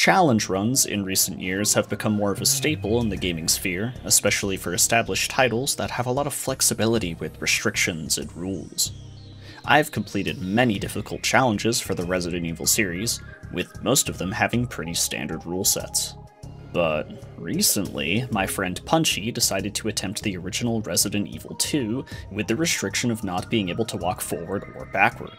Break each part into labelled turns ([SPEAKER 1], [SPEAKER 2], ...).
[SPEAKER 1] Challenge runs in recent years have become more of a staple in the gaming sphere, especially for established titles that have a lot of flexibility with restrictions and rules. I've completed many difficult challenges for the Resident Evil series, with most of them having pretty standard rule sets. But recently, my friend Punchy decided to attempt the original Resident Evil 2 with the restriction of not being able to walk forward or backward.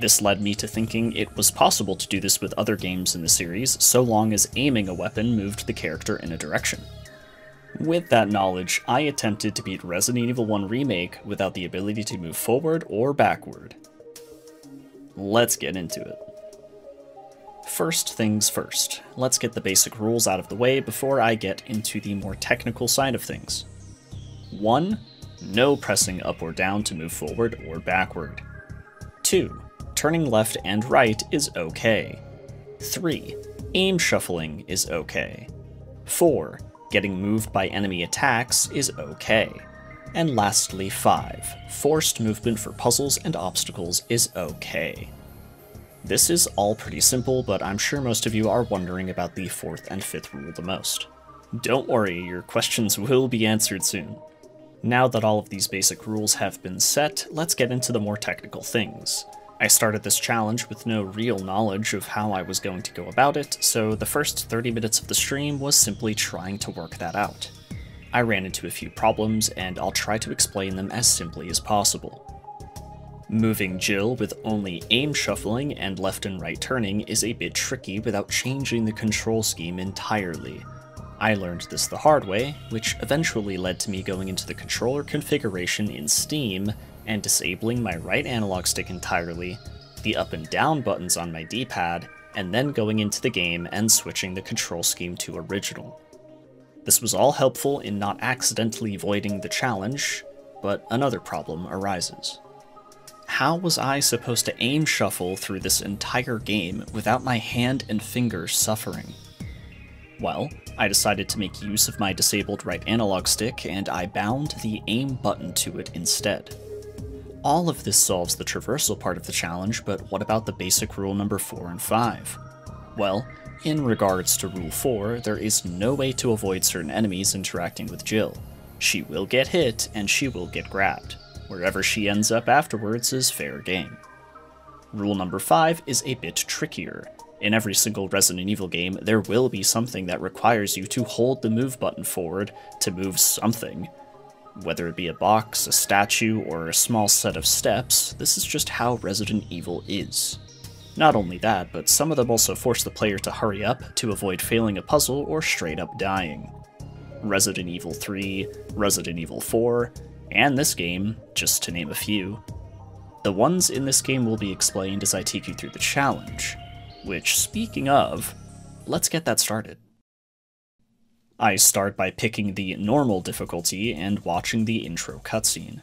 [SPEAKER 1] This led me to thinking it was possible to do this with other games in the series, so long as aiming a weapon moved the character in a direction. With that knowledge, I attempted to beat Resident Evil 1 Remake without the ability to move forward or backward. Let's get into it. First things first, let's get the basic rules out of the way before I get into the more technical side of things. 1. No pressing up or down to move forward or backward. 2. Turning left and right is okay. 3. Aim shuffling is okay. 4. Getting moved by enemy attacks is okay. And lastly 5. Forced movement for puzzles and obstacles is okay. This is all pretty simple, but I'm sure most of you are wondering about the 4th and 5th rule the most. Don't worry, your questions will be answered soon. Now that all of these basic rules have been set, let's get into the more technical things. I started this challenge with no real knowledge of how I was going to go about it, so the first 30 minutes of the stream was simply trying to work that out. I ran into a few problems, and I'll try to explain them as simply as possible. Moving Jill with only aim shuffling and left and right turning is a bit tricky without changing the control scheme entirely. I learned this the hard way, which eventually led to me going into the controller configuration in Steam and disabling my right analog stick entirely, the up and down buttons on my D-pad, and then going into the game and switching the control scheme to original. This was all helpful in not accidentally voiding the challenge, but another problem arises. How was I supposed to aim shuffle through this entire game without my hand and fingers suffering? Well, I decided to make use of my disabled right analog stick, and I bound the aim button to it instead. All of this solves the traversal part of the challenge, but what about the basic rule number 4 and 5? Well, in regards to rule 4, there is no way to avoid certain enemies interacting with Jill. She will get hit, and she will get grabbed. Wherever she ends up afterwards is fair game. Rule number 5 is a bit trickier. In every single Resident Evil game, there will be something that requires you to hold the move button forward to move something. Whether it be a box, a statue, or a small set of steps, this is just how Resident Evil is. Not only that, but some of them also force the player to hurry up to avoid failing a puzzle or straight up dying. Resident Evil 3, Resident Evil 4, and this game, just to name a few. The ones in this game will be explained as I take you through the challenge, which, speaking of, let's get that started. I start by picking the normal difficulty and watching the intro cutscene.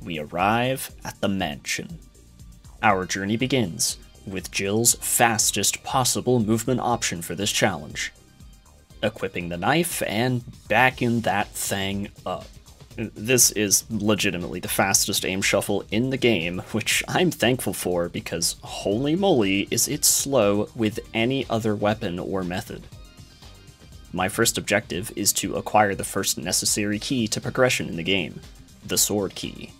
[SPEAKER 1] We arrive at the mansion. Our journey begins with Jill's fastest possible movement option for this challenge. Equipping the knife and backing that thing up. This is legitimately the fastest aim shuffle in the game, which I'm thankful for because holy moly is it slow with any other weapon or method. My first objective is to acquire the first necessary key to progression in the game, the sword key.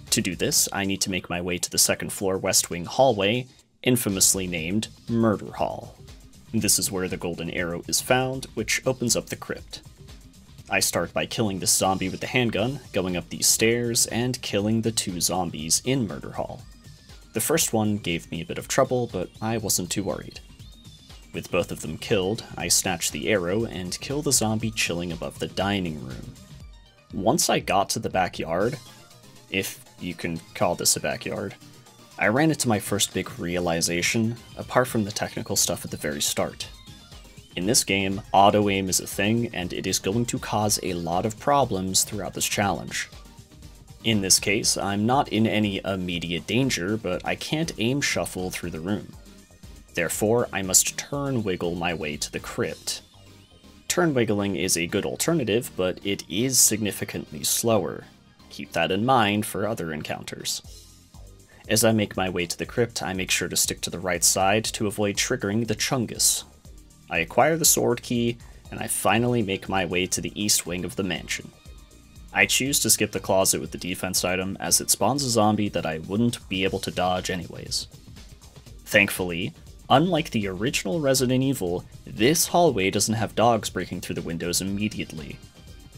[SPEAKER 1] To do this, I need to make my way to the second floor West Wing hallway, infamously named Murder Hall. This is where the golden arrow is found, which opens up the crypt. I start by killing this zombie with the handgun, going up these stairs, and killing the 2 zombies in Murder Hall. The first one gave me a bit of trouble, but I wasn't too worried. With both of them killed, I snatch the arrow and kill the zombie chilling above the dining room. Once I got to the backyard, if you can call this a backyard, I ran into my first big realization, apart from the technical stuff at the very start. In this game, auto-aim is a thing, and it is going to cause a lot of problems throughout this challenge. In this case, I'm not in any immediate danger, but I can't aim shuffle through the room. Therefore, I must turn wiggle my way to the crypt. Turn wiggling is a good alternative, but it is significantly slower. Keep that in mind for other encounters. As I make my way to the crypt, I make sure to stick to the right side to avoid triggering the Chungus. I acquire the sword key, and I finally make my way to the east wing of the mansion. I choose to skip the closet with the defense item as it spawns a zombie that I wouldn't be able to dodge anyways. Thankfully, unlike the original Resident Evil, this hallway doesn't have dogs breaking through the windows immediately.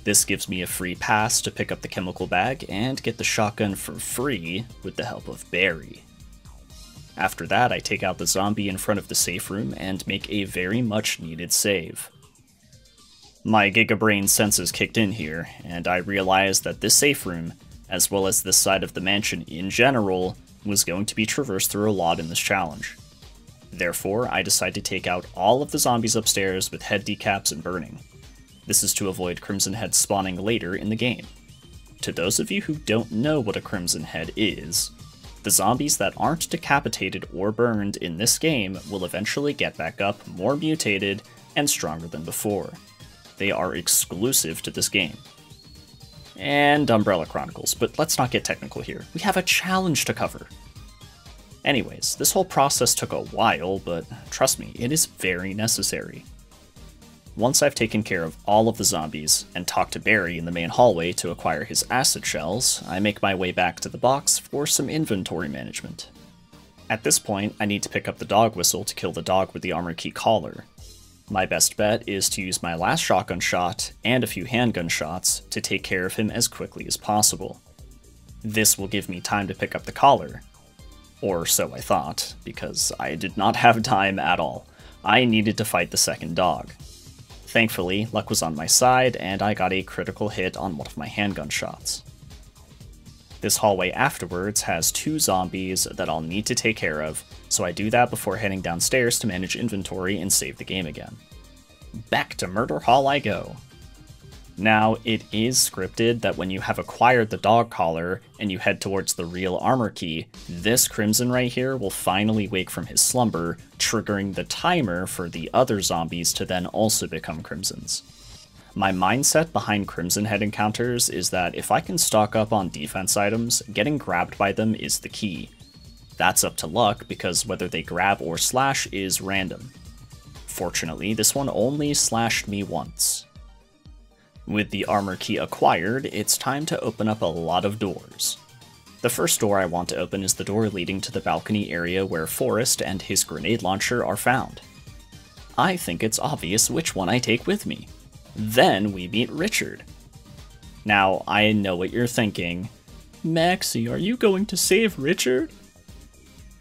[SPEAKER 1] This gives me a free pass to pick up the chemical bag and get the shotgun for free with the help of Barry. After that, I take out the zombie in front of the safe room and make a very much needed save. My Gigabrain senses kicked in here, and I realized that this safe room, as well as this side of the mansion in general, was going to be traversed through a lot in this challenge. Therefore, I decide to take out all of the zombies upstairs with head decaps and burning. This is to avoid Crimson Head spawning later in the game. To those of you who don't know what a Crimson Head is, the zombies that aren't decapitated or burned in this game will eventually get back up more mutated and stronger than before. They are exclusive to this game. And Umbrella Chronicles, but let's not get technical here. We have a challenge to cover. Anyways, this whole process took a while, but trust me, it is very necessary. Once I've taken care of all of the zombies and talked to Barry in the main hallway to acquire his acid shells, I make my way back to the box for some inventory management. At this point, I need to pick up the dog whistle to kill the dog with the armor key collar. My best bet is to use my last shotgun shot and a few handgun shots to take care of him as quickly as possible. This will give me time to pick up the collar. Or so I thought, because I did not have time at all. I needed to fight the second dog. Thankfully, luck was on my side, and I got a critical hit on one of my handgun shots. This hallway afterwards has 2 zombies that I'll need to take care of, so I do that before heading downstairs to manage inventory and save the game again. Back to Murder Hall I go. Now, it is scripted that when you have acquired the dog collar and you head towards the real armor key, this Crimson right here will finally wake from his slumber, triggering the timer for the other zombies to then also become Crimsons. My mindset behind Crimson Head encounters is that if I can stock up on defense items, getting grabbed by them is the key. That's up to luck because whether they grab or slash is random. Fortunately, this one only slashed me once. With the armor key acquired, it's time to open up a lot of doors. The first door I want to open is the door leading to the balcony area where Forrest and his grenade launcher are found. I think it's obvious which one I take with me. Then we meet Richard. Now, I know what you're thinking. Maxie, are you going to save Richard?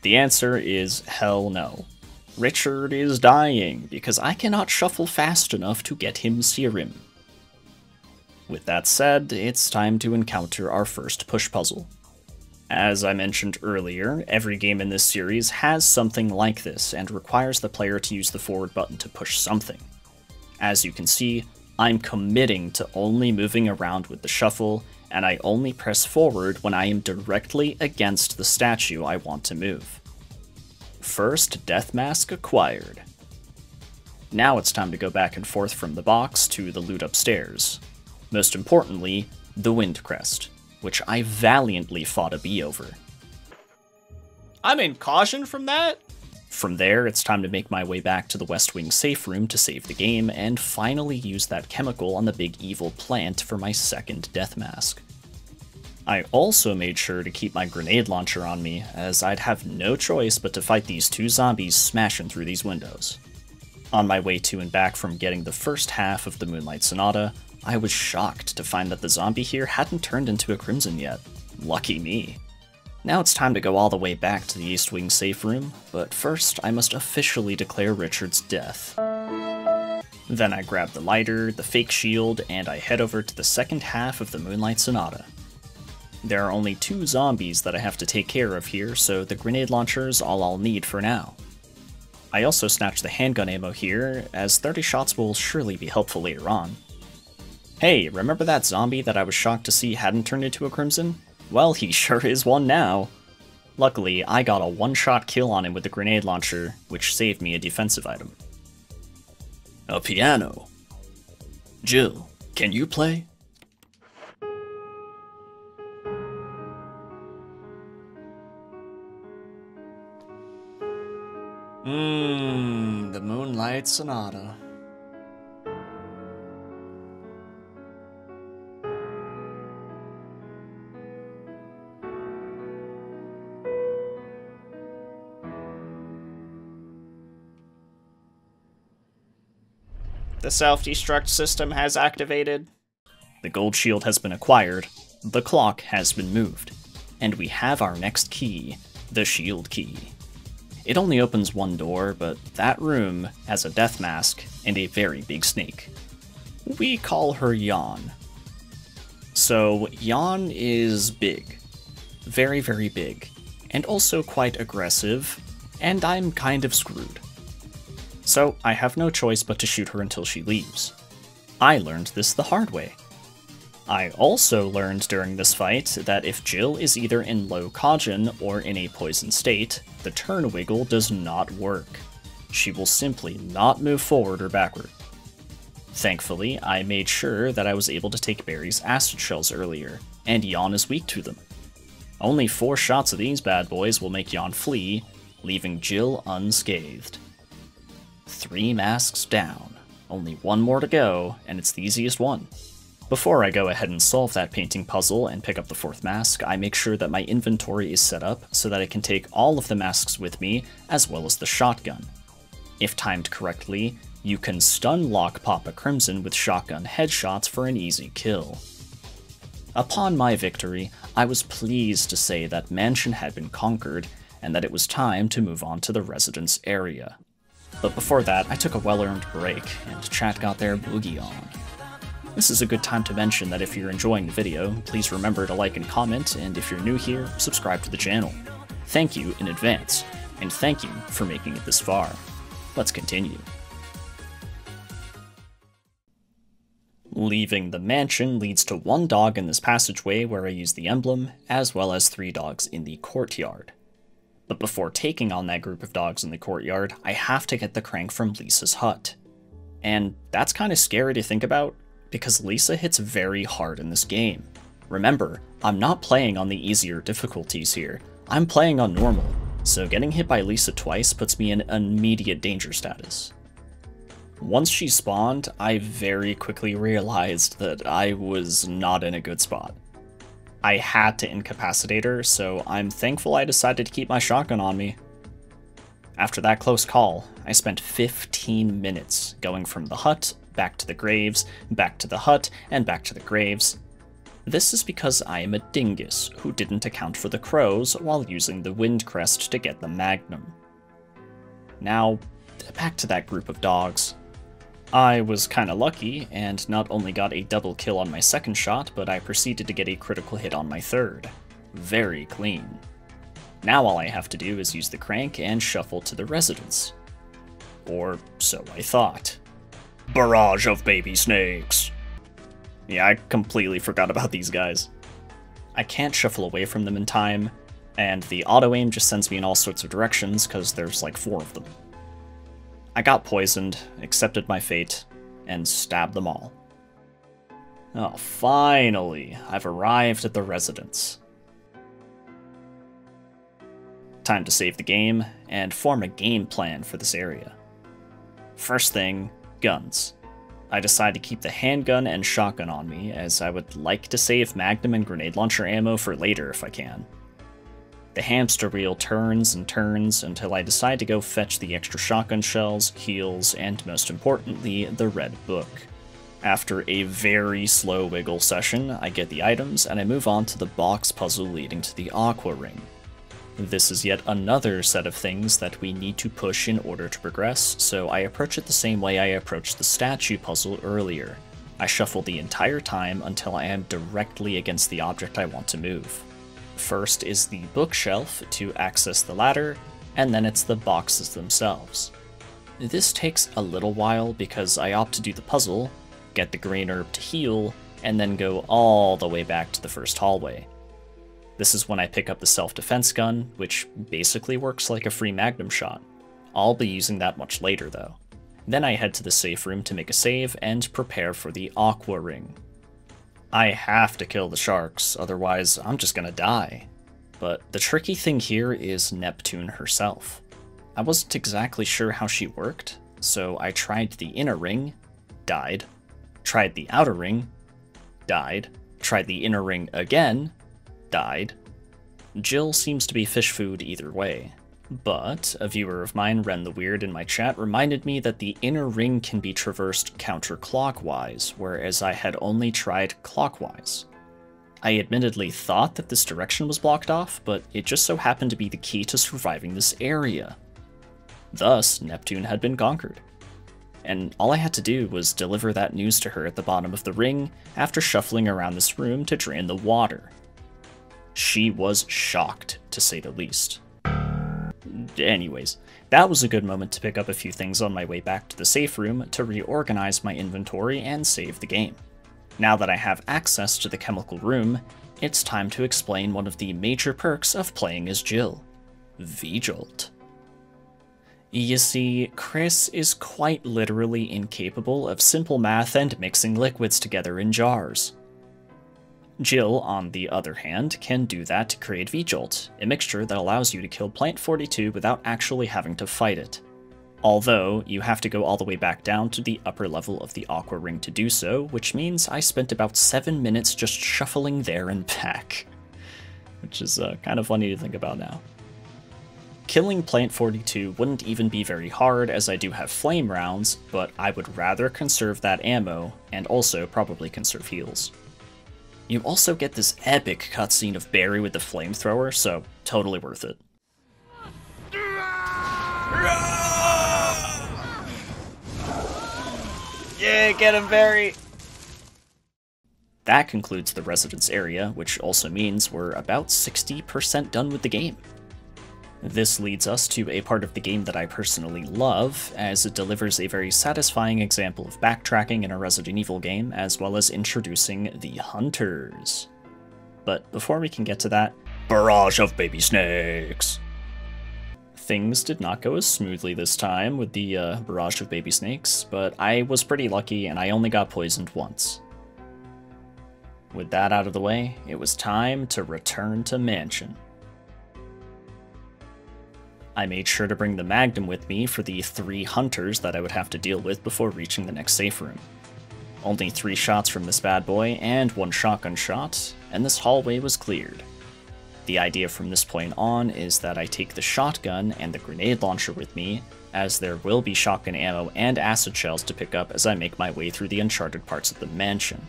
[SPEAKER 1] The answer is hell no. Richard is dying because I cannot shuffle fast enough to get him serum. With that said, it's time to encounter our first push puzzle. As I mentioned earlier, every game in this series has something like this and requires the player to use the forward button to push something. As you can see, I'm committing to only moving around with the shuffle, and I only press forward when I am directly against the statue I want to move. First death mask acquired. Now it's time to go back and forth from the box to the loot upstairs. Most importantly, the Wind Crest, which I valiantly fought a bee over. I'm in caution from that? From there, it's time to make my way back to the West Wing safe room to save the game, and finally use that chemical on the big evil plant for my second death mask. I also made sure to keep my grenade launcher on me, as I'd have no choice but to fight these 2 zombies smashing through these windows. On my way to and back from getting the first half of the Moonlight Sonata, I was shocked to find that the zombie here hadn't turned into a Crimson yet. Lucky me. Now it's time to go all the way back to the East Wing safe room, but first I must officially declare Richard's death. Then I grab the lighter, the fake shield, and I head over to the second half of the Moonlight Sonata. There are only 2 zombies that I have to take care of here, so the grenade launcher's all I'll need for now. I also snatched the handgun ammo here, as 30 shots will surely be helpful later on. Hey, remember that zombie that I was shocked to see hadn't turned into a Crimson? Well, he sure is one now. Luckily, I got a one-shot kill on him with the grenade launcher, which saved me a defensive item. A piano. Jill, can you play? Leaving the Moonlight Sonata. The self-destruct system has activated. The gold shield has been acquired, the clock has been moved, and we have our next key, the shield key. It only opens one door, but that room has a death mask and a very big snake. We call her Yawn. So Yawn is big. Very, very big. And also quite aggressive, and I'm kind of screwed. So I have no choice but to shoot her until she leaves. I learned this the hard way. I also learned during this fight that if Jill is either in low Kajin or in a poison state, the turn wiggle does not work. She will simply not move forward or backward. Thankfully, I made sure that I was able to take Barry's acid shells earlier, and Yawn is weak to them. Only 4 shots of these bad boys will make Yawn flee, leaving Jill unscathed. 3 masks down. Only 1 more to go, and it's the easiest one. Before I go ahead and solve that painting puzzle and pick up the 4th mask, I make sure that my inventory is set up so that I can take all of the masks with me, as well as the shotgun. If timed correctly, you can stun lock Papa Crimson with shotgun headshots for an easy kill. Upon my victory, I was pleased to say that Mansion had been conquered, and that it was time to move on to the residence area. But before that, I took a well-earned break, and chat got their boogie on. This is a good time to mention that if you're enjoying the video, please remember to like and comment, and if you're new here, subscribe to the channel. Thank you in advance, and thank you for making it this far. Let's continue. Leaving the mansion leads to 1 dog in this passageway where I use the emblem, as well as 3 dogs in the courtyard. But before taking on that group of dogs in the courtyard, I have to get the crank from Lisa's hut. And that's kind of scary to think about, because Lisa hits very hard in this game. Remember, I'm not playing on the easier difficulties here, I'm playing on normal, so getting hit by Lisa twice puts me in immediate danger status. Once she spawned, I very quickly realized that I was not in a good spot. I had to incapacitate her, so I'm thankful I decided to keep my shotgun on me. After that close call, I spent 15 minutes going from the hut, back to the graves, back to the hut, and back to the graves. This is because I am a dingus who didn't account for the crows while using the wind crest to get the magnum. Now, back to that group of dogs. I was kinda lucky, and not only got a double kill on my 2nd shot, but I proceeded to get a critical hit on my 3rd. Very clean. Now all I have to do is use the crank and shuffle to the residence. Or so I thought. Barrage of baby snakes! Yeah, I completely forgot about these guys. I can't shuffle away from them in time, and the auto-aim just sends me in all sorts of directions because there's like 4 of them. I got poisoned, accepted my fate, and stabbed them all. Oh, finally, I've arrived at the residence. Time to save the game, and form a game plan for this area. First thing, guns. I decide to keep the handgun and shotgun on me, as I would like to save magnum and grenade launcher ammo for later if I can. The hamster wheel turns and turns until I decide to go fetch the extra shotgun shells, heals, and most importantly, the red book. After a very slow wiggle session, I get the items and I move on to the box puzzle leading to the aqua ring. This is yet another set of things that we need to push in order to progress, so I approach it the same way I approached the statue puzzle earlier. I shuffle the entire time until I am directly against the object I want to move. First is the bookshelf to access the ladder, and then it's the boxes themselves. This takes a little while because I opt to do the puzzle, get the green herb to heal, and then go all the way back to the first hallway. This is when I pick up the self-defense gun, which basically works like a free magnum shot. I'll be using that much later though. Then I head to the safe room to make a save and prepare for the aqua ring. I have to kill the sharks, otherwise I'm just gonna die. But the tricky thing here is Neptune herself. I wasn't exactly sure how she worked, so I tried the inner ring, died, tried the outer ring, died, tried the inner ring again, died. Jill seems to be fish food either way, but a viewer of mine, Ren the Weird, in my chat reminded me that the inner ring can be traversed counterclockwise, whereas I had only tried clockwise. I admittedly thought that this direction was blocked off, but it just so happened to be the key to surviving this area. Thus, Neptune had been conquered. And all I had to do was deliver that news to her at the bottom of the ring after shuffling around this room to drain the water. She was shocked, to say the least. Anyways, that was a good moment to pick up a few things on my way back to the safe room to reorganize my inventory and save the game. Now that I have access to the chemical room, it's time to explain one of the major perks of playing as Jill: V-Jolt. You see, Chris is quite literally incapable of simple math and mixing liquids together in jars. Jill, on the other hand, can do that to create V-Jolt, a mixture that allows you to kill Plant 42 without actually having to fight it. Although, you have to go all the way back down to the upper level of the Aqua Ring to do so, which means I spent about 7 minutes just shuffling there and back. Which is kind of funny to think about now. Killing Plant 42 wouldn't even be very hard as I do have flame rounds, but I would rather conserve that ammo, and also probably conserve heals. You also get this epic cutscene of Barry with the flamethrower, so totally worth it. Yeah, get him, Barry! That concludes the residence area, which also means we're about 60% done with the game. This leads us to a part of the game that I personally love, as it delivers a very satisfying example of backtracking in a Resident Evil game, as well as introducing the Hunters. But before we can get to that, barrage of baby snakes! Things did not go as smoothly this time with the barrage of baby snakes, but I was pretty lucky and I only got poisoned once. With that out of the way, it was time to return to Mansion. I made sure to bring the Magnum with me for the 3 hunters that I would have to deal with before reaching the next safe room. Only 3 shots from this bad boy and 1 shotgun shot, and this hallway was cleared. The idea from this point on is that I take the shotgun and the grenade launcher with me, as there will be shotgun ammo and acid shells to pick up as I make my way through the uncharted parts of the mansion.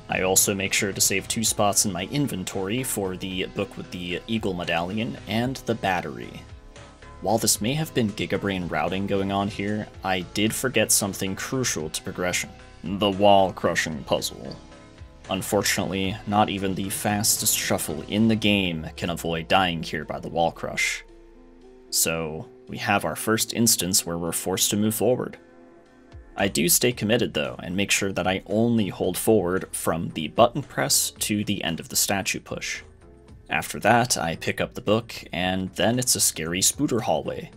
[SPEAKER 1] I also make sure to save 2 spots in my inventory for the book with the Eagle Medallion and the battery. While this may have been gigabrain routing going on here, I did forget something crucial to progression: the wall-crushing puzzle. Unfortunately, not even the fastest shuffle in the game can avoid dying here by the wall crush. So, we have our first instance where we're forced to move forward. I do stay committed though, and make sure that I only hold forward from the button press to the end of the statue push. After that, I pick up the book, and then it's a scary spooter hallway.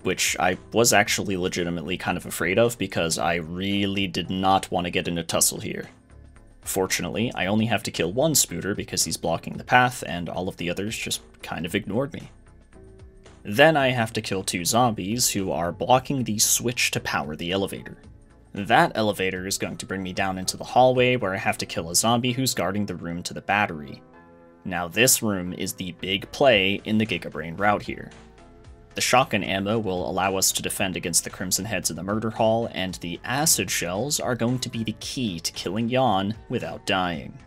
[SPEAKER 1] Which I was actually legitimately kind of afraid of, because I really did not want to get in a tussle here. Fortunately, I only have to kill 1 spooter because he's blocking the path, and all of the others just kind of ignored me. Then I have to kill 2 zombies who are blocking the switch to power the elevator. That elevator is going to bring me down into the hallway where I have to kill a zombie who's guarding the room to the battery. Now this room is the big play in the Gigabrain route here. The shotgun ammo will allow us to defend against the Crimson Heads in the murder hall, and the acid shells are going to be the key to killing Jan without dying.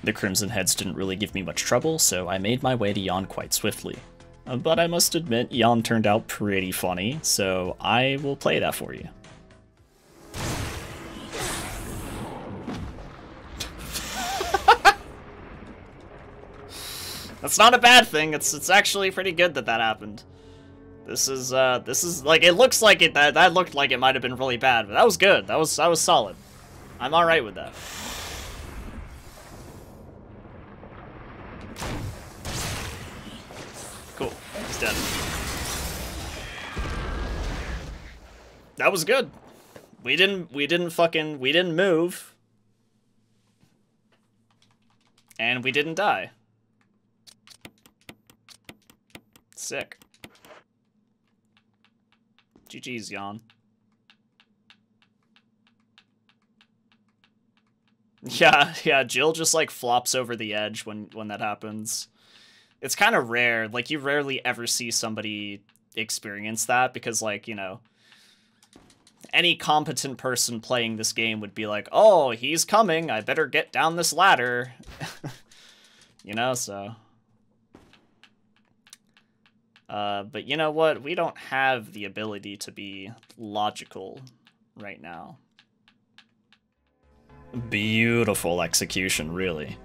[SPEAKER 1] The Crimson Heads didn't really give me much trouble, so I made my way to Jan quite swiftly. But I must admit, Jan turned out pretty funny, so I will play that for you. That's not a bad thing. It's actually pretty good that that happened. This is like, it looks like it, that looked like it might have been really bad, but that was good. That was solid. I'm alright with that. Cool. He's dead. That was good. We didn't move. And we didn't die. Sick. GG's, Jan. Yeah, Jill just, like, flops over the edge when that happens. It's kind of rare. Like, you rarely ever see somebody experience that because, like, you know, any competent person playing this game would be like, oh, he's coming, I better get down this ladder. You know, so... but you know what? We don't have the ability to be logical right now. Beautiful execution, really.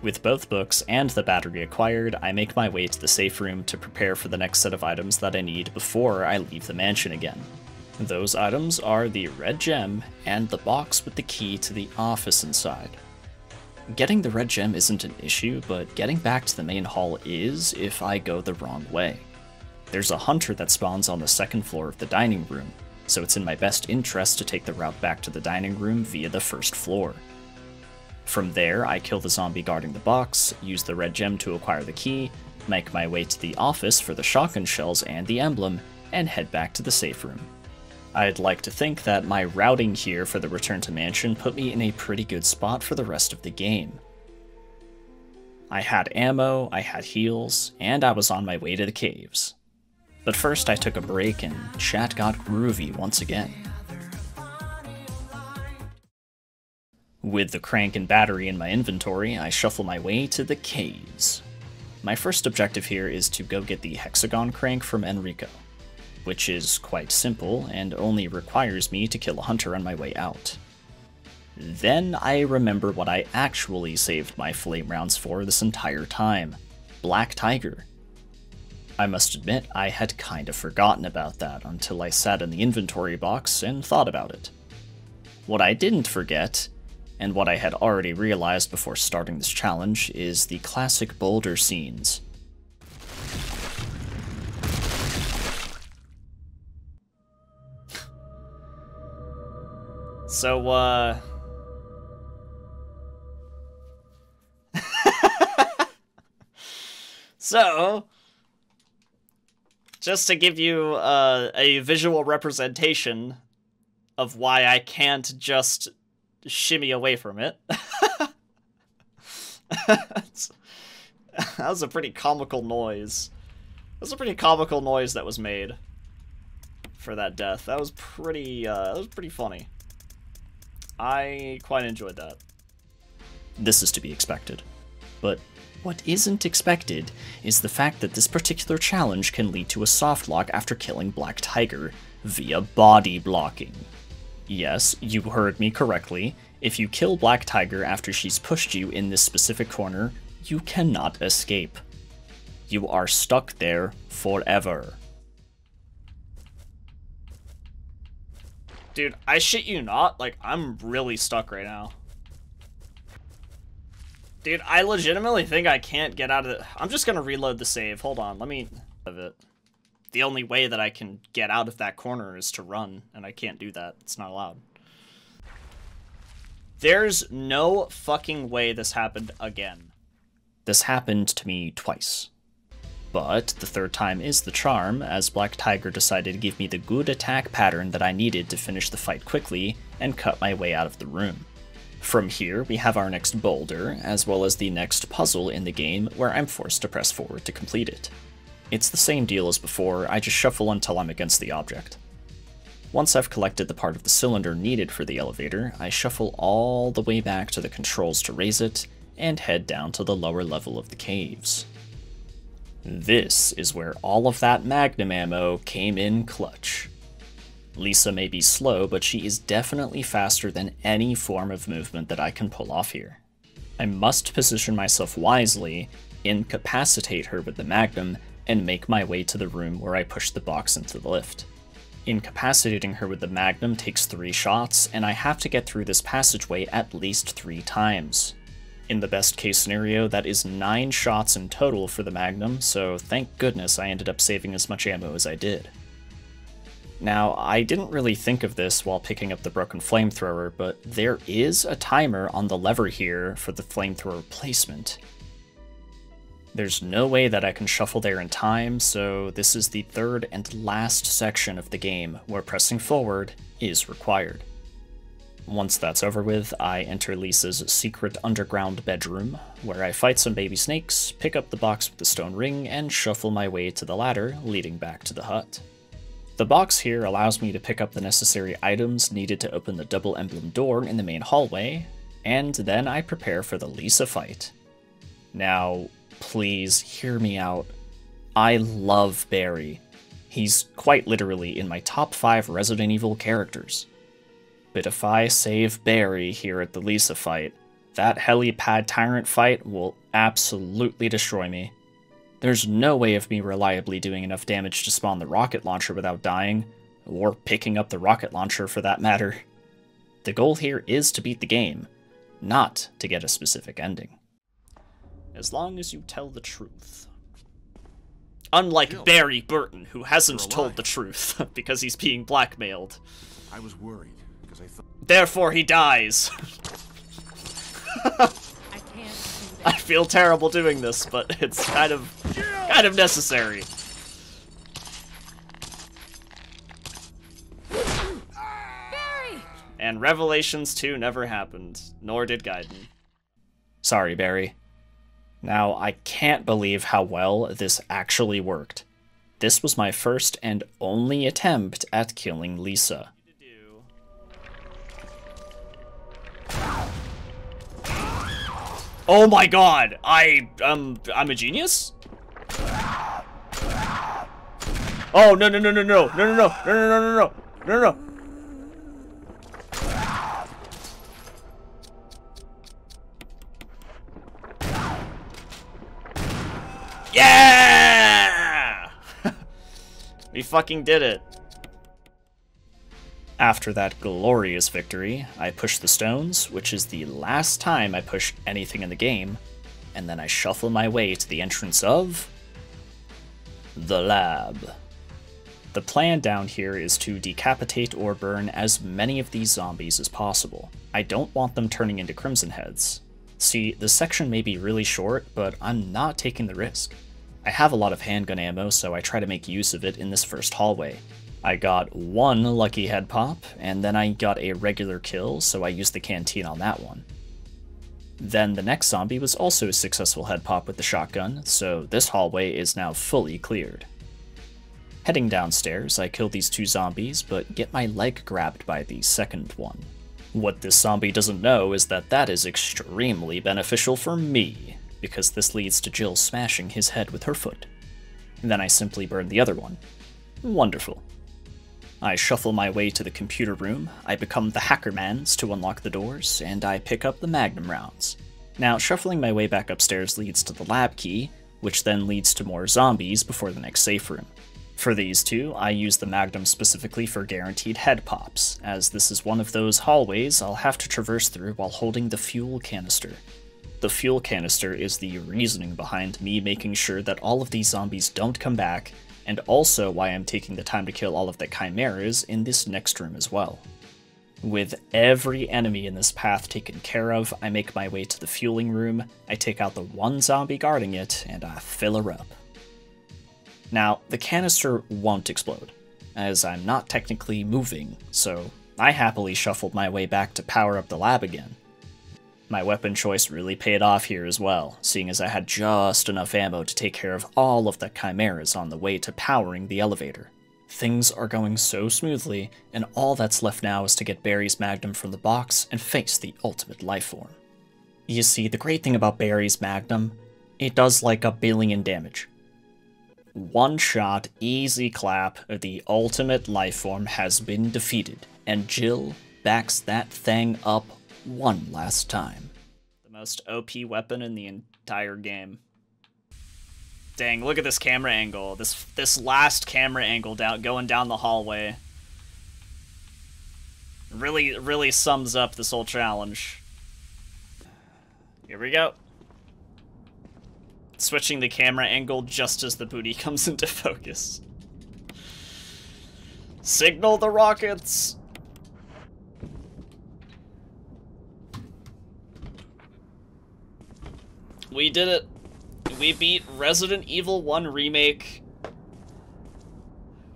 [SPEAKER 1] With both books and the battery acquired, I make my way to the safe room to prepare for the next set of items that I need before I leave the mansion again. Those items are the red gem and the box with the key to the office inside. Getting the red gem isn't an issue, but getting back to the main hall is if I go the wrong way. There's a hunter that spawns on the second floor of the dining room, so it's in my best interest to take the route back to the dining room via the first floor. From there, I kill the zombie guarding the box, use the red gem to acquire the key, make my way to the office for the shotgun shells and the emblem, and head back to the safe room. I'd like to think that my routing here for the return to mansion put me in a pretty good spot for the rest of the game. I had ammo, I had heals, and I was on my way to the caves. But first I took a break and chat got groovy once again. With the crank and battery in my inventory, I shuffle my way to the caves. My first objective here is to go get the hexagon crank from Enrico, which is quite simple and only requires me to kill a hunter on my way out. Then I remember what I actually saved my flame rounds for this entire time: Black Tiger. I must admit, I had kinda forgotten about that until I sat in the inventory box and thought about it. What I didn't forget, and what I had already realized before starting this challenge, is the classic boulder scenes. So, So, just to give you a visual representation of why I can't just shimmy away from it. That was a pretty comical noise. That was a pretty comical noise that was made for that death. That was pretty funny. I quite enjoyed that. This is to be expected. But what isn't expected is the fact that this particular challenge can lead to a softlock after killing Black Tiger via body blocking. Yes, you heard me correctly. If you kill Black Tiger after she's pushed you in this specific corner, you cannot escape. You are stuck there forever. Dude, I shit you not, like, I'm really stuck right now. Dude, I legitimately think I can't get out of it. I'm just gonna reload the save. Hold on, let me... of it. The only way that I can get out of that corner is to run, and I can't do that. It's not allowed. There's no fucking way this happened again. This happened to me twice. But the third time is the charm, as Black Tiger decided to give me the good attack pattern that I needed to finish the fight quickly and cut my way out of the room. From here, we have our next boulder, as well as the next puzzle in the game where I'm forced to press forward to complete it. It's the same deal as before, I just shuffle until I'm against the object. Once I've collected the part of the cylinder needed for the elevator, I shuffle all the way back to the controls to raise it, and head down to the lower level of the caves. This is where all of that magnum ammo came in clutch. Lisa may be slow, but she is definitely faster than any form of movement that I can pull off here. I must position myself wisely, incapacitate her with the magnum, and make my way to the room where I push the box into the lift. Incapacitating her with the magnum takes 3 shots, and I have to get through this passageway at least 3 times. In the best case scenario, that is 9 shots in total for the magnum, so thank goodness I ended up saving as much ammo as I did. Now, I didn't really think of this while picking up the broken flamethrower, but there is a timer on the lever here for the flamethrower placement. There's no way that I can shuffle there in time, so this is the third and last section of the game where pressing forward is required. Once that's over with, I enter Lisa's secret underground bedroom, where I fight some baby snakes, pick up the box with the stone ring, and shuffle my way to the ladder leading back to the hut. The box here allows me to pick up the necessary items needed to open the double emblem door in the main hallway, and then I prepare for the Lisa fight. Now, please hear me out. I love Barry. He's quite literally in my top 5 Resident Evil characters. But if I save Barry here at the Lisa fight, that helipad tyrant fight will absolutely destroy me. There's no way of me reliably doing enough damage to spawn the rocket launcher without dying, or picking up the rocket launcher for that matter. The goal here is to beat the game, not to get a specific ending. As long as you tell the truth. Unlike Barry Burton, who hasn't told the truth, because he's being blackmailed.
[SPEAKER 2] I was worried, because I thought...
[SPEAKER 1] Therefore he dies! I feel terrible doing this, but it's kind of necessary.
[SPEAKER 3] Barry!
[SPEAKER 1] And Revelations 2 never happened, nor did Gaiden. Sorry, Barry. Now, I can't believe how well this actually worked. This was my first and only attempt at killing Lisa. Oh my god! I'm a genius? Oh, no, no, no, no, no, no, no, no, no, no, no, no, no, no, no. Yeah! We fucking did it. After that glorious victory, I push the stones, which is the last time I push anything in the game, and then I shuffle my way to the entrance of... the lab. The plan down here is to decapitate or burn as many of these zombies as possible. I don't want them turning into Crimson Heads. See, the section may be really short, but I'm not taking the risk. I have a lot of handgun ammo, so I try to make use of it in this first hallway. I got one lucky head pop, and then I got a regular kill, so I used the canteen on that one. Then the next zombie was also a successful head pop with the shotgun, so this hallway is now fully cleared. Heading downstairs, I kill these 2 zombies, but get my leg grabbed by the second one. What this zombie doesn't know is that that is extremely beneficial for me, because this leads to Jill smashing his head with her foot. Then I simply burn the other one. Wonderful. I shuffle my way to the computer room, I become the Hackermans to unlock the doors, and I pick up the Magnum rounds. Now, shuffling my way back upstairs leads to the lab key, which then leads to more zombies before the next safe room. For these 2, I use the Magnum specifically for guaranteed head pops, as this is one of those hallways I'll have to traverse through while holding the fuel canister. The fuel canister is the reasoning behind me making sure that all of these zombies don't come back, and also why I'm taking the time to kill all of the chimeras in this next room as well. With every enemy in this path taken care of, I make my way to the fueling room, I take out the 1 zombie guarding it, and I fill her up. Now, the canister won't explode, as I'm not technically moving, so I happily shuffled my way back to power up the lab again. My weapon choice really paid off here as well, seeing as I had just enough ammo to take care of all of the chimeras on the way to powering the elevator. Things are going so smoothly, and all that's left now is to get Barry's Magnum from the box and face the ultimate lifeform. You see, the great thing about Barry's Magnum, it does like 1 billion damage. One shot, easy clap, the ultimate lifeform has been defeated, and Jill backs that thing up one last time. The most OP weapon in the entire game. Dang, look at this camera angle. This last camera angle going down the hallway. Really sums up this whole challenge. Here we go. Switching the camera angle just as the booty comes into focus. Signal the rockets! We did it! We beat Resident Evil 1 Remake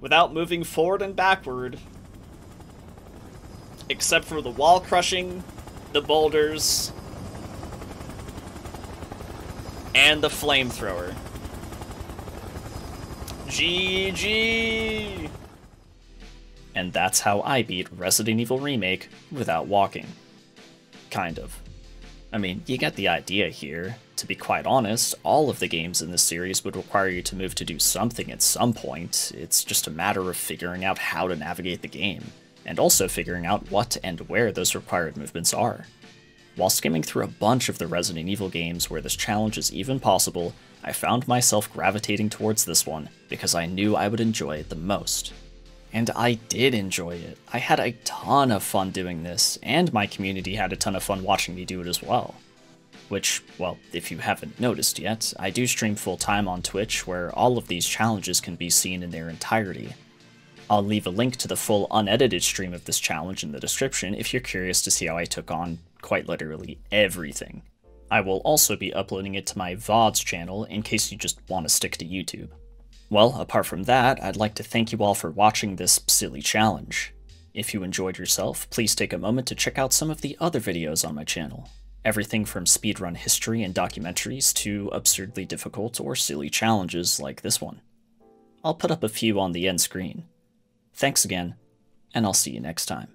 [SPEAKER 1] without moving forward and backward. Except for the wall crushing, the boulders, and the flamethrower. GG! And that's how I beat Resident Evil Remake without walking. Kind of. I mean, you get the idea here. To be quite honest, all of the games in this series would require you to move to do something at some point. It's just a matter of figuring out how to navigate the game, and also figuring out what and where those required movements are. While skimming through a bunch of the Resident Evil games where this challenge is even possible, I found myself gravitating towards this one because I knew I would enjoy it the most. And I did enjoy it. I had a ton of fun doing this, and my community had a ton of fun watching me do it as well. Which, well, if you haven't noticed yet, I do stream full-time on Twitch where all of these challenges can be seen in their entirety. I'll leave a link to the full unedited stream of this challenge in the description if you're curious to see how I took on, quite literally, everything. I will also be uploading it to my VODs channel in case you just want to stick to YouTube. Well, apart from that, I'd like to thank you all for watching this silly challenge. If you enjoyed yourself, please take a moment to check out some of the other videos on my channel. Everything from speedrun history and documentaries to absurdly difficult or silly challenges like this one. I'll put up a few on the end screen. Thanks again, and I'll see you next time.